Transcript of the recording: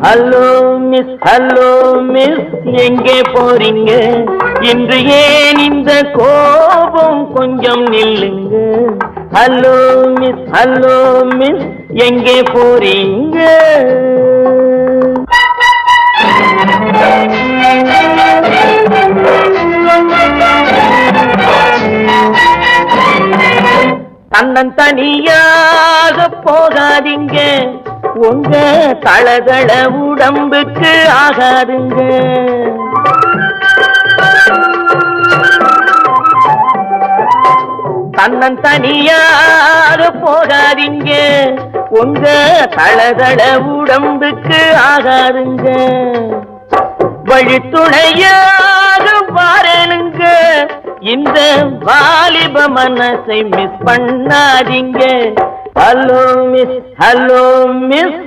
Hello miss எங்கே போறீங்க? இன்று ஏன் இந்த கோபம்? கொஞ்சம் நில்லுங்க. ஹலோ மிஸ் எங்கே போறீங்க? தன்னன் தனியாக போகாதீங்க, உங்க தளதள உடம்புக்கு ஆகாதுங்க. தன்னன் தனியாக போகாதீங்க, உங்க தளதள உடம்புக்கு ஆகாதுங்க. வழித்துணையாக வாரனுங்க, இந்த வாலிப மனசை மிஸ் பண்ணாதீங்க. Hello miss